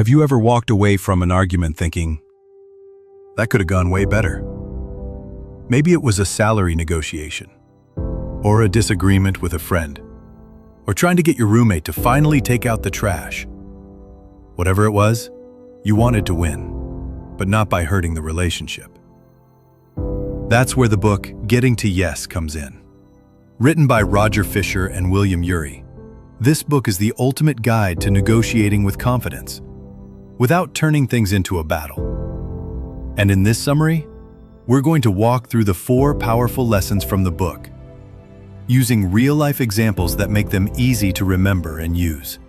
Have you ever walked away from an argument thinking, that could have gone way better? Maybe it was a salary negotiation, or a disagreement with a friend, or trying to get your roommate to finally take out the trash. Whatever it was, you wanted to win, but not by hurting the relationship. That's where the book Getting to Yes comes in. Written by Roger Fisher and William Ury, this book is the ultimate guide to negotiating with confidence, without turning things into a battle. And in this summary, we're going to walk through the 4 powerful lessons from the book, using real-life examples that make them easy to remember and use.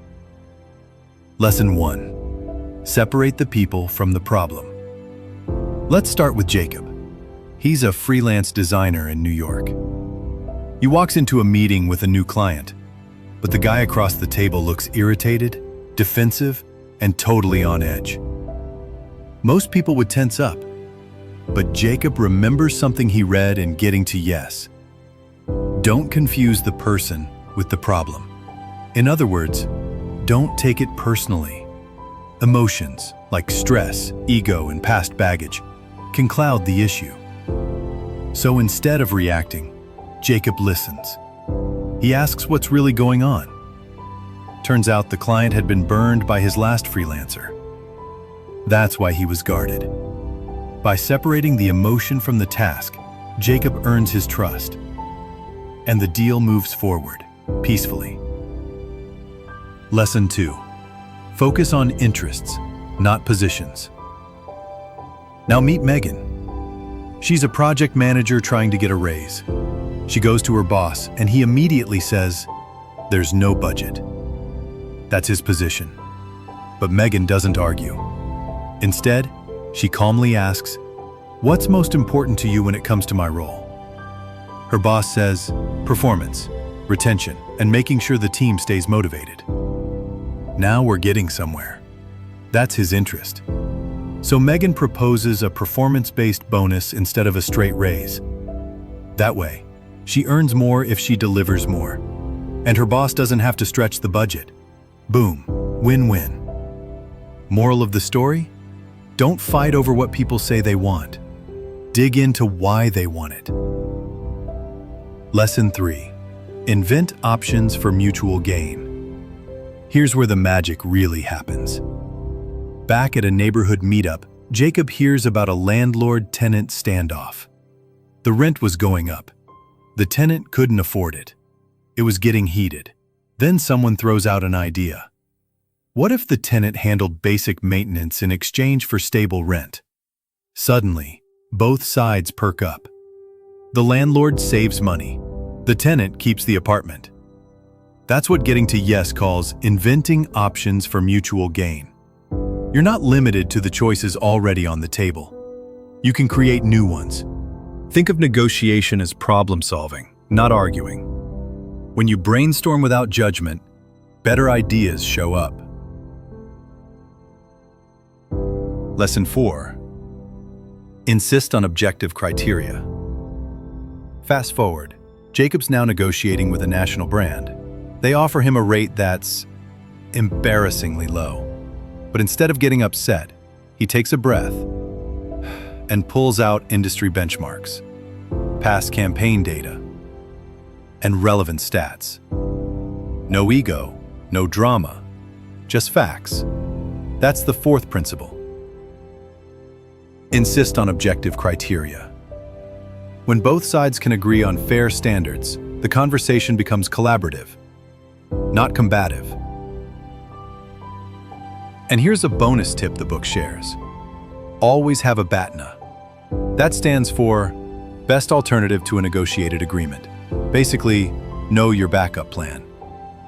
Lesson 1. Separate the people from the problem. Let's start with Jacob. He's a freelance designer in New York. He walks into a meeting with a new client, but the guy across the table looks irritated, defensive, and totally on edge. Most people would tense up, but Jacob remembers something he read in Getting to Yes. Don't confuse the person with the problem. In other words, don't take it personally. Emotions, like stress, ego, and past baggage, can cloud the issue. So instead of reacting, Jacob listens. He asks what's really going on. Turns out the client had been burned by his last freelancer. That's why he was guarded. By separating the emotion from the task, Jacob earns his trust, and the deal moves forward, peacefully. Lesson 2. Focus on interests, not positions. Now meet Megan. She's a project manager trying to get a raise. She goes to her boss, and he immediately says, "There's no budget." That's his position. But Megan doesn't argue. Instead, she calmly asks, "What's most important to you when it comes to my role?" Her boss says, "Performance, retention, and making sure the team stays motivated." Now we're getting somewhere. That's his interest. So Megan proposes a performance-based bonus instead of a straight raise. That way, she earns more if she delivers more, and her boss doesn't have to stretch the budget. Boom, win-win. Moral of the story? Don't fight over what people say they want. Dig into why they want it. Lesson 3. Invent options for mutual gain. Here's where the magic really happens. Back at a neighborhood meetup, Jacob hears about a landlord-tenant standoff. The rent was going up. The tenant couldn't afford it. It was getting heated. Then someone throws out an idea. What if the tenant handled basic maintenance in exchange for stable rent? Suddenly, both sides perk up. The landlord saves money. The tenant keeps the apartment. That's what Getting to Yes calls inventing options for mutual gain. You're not limited to the choices already on the table. You can create new ones. Think of negotiation as problem solving, not arguing. When you brainstorm without judgment, better ideas show up. Lesson 4. Insist on objective criteria. Fast forward, Jacob's now negotiating with a national brand. They offer him a rate that's embarrassingly low. But instead of getting upset, he takes a breath and pulls out industry benchmarks, past campaign data, and relevant stats. No ego, no drama, just facts. That's the 4th principle. Insist on objective criteria. When both sides can agree on fair standards, the conversation becomes collaborative, not combative. And here's a bonus tip the book shares. Always have a BATNA. That stands for Best Alternative to a Negotiated Agreement. Basically, know your backup plan.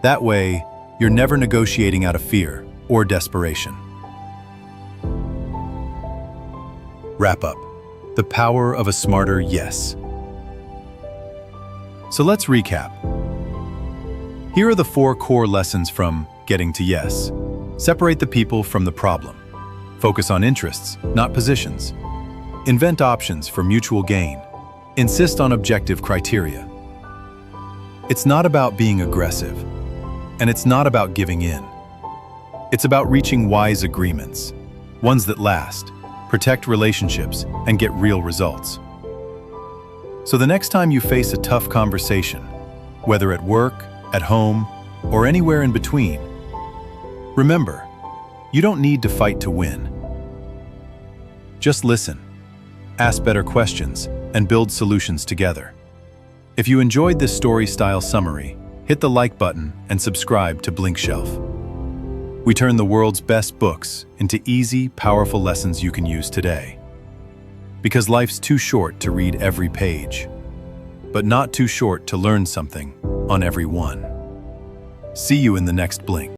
That way, you're never negotiating out of fear or desperation. Wrap up. The power of a smarter yes. So let's recap. Here are the 4 core lessons from Getting to Yes. Separate the people from the problem. Focus on interests, not positions. Invent options for mutual gain. Insist on objective criteria. It's not about being aggressive, and it's not about giving in. It's about reaching wise agreements, ones that last, protect relationships, and get real results. So the next time you face a tough conversation, whether at work, at home, or anywhere in between, remember, you don't need to fight to win. Just listen, ask better questions, and build solutions together. If you enjoyed this story-style summary, hit the like button and subscribe to Blinkshelf. We turn the world's best books into easy, powerful lessons you can use today. Because life's too short to read every page, but not too short to learn something on every one. See you in the next Blink.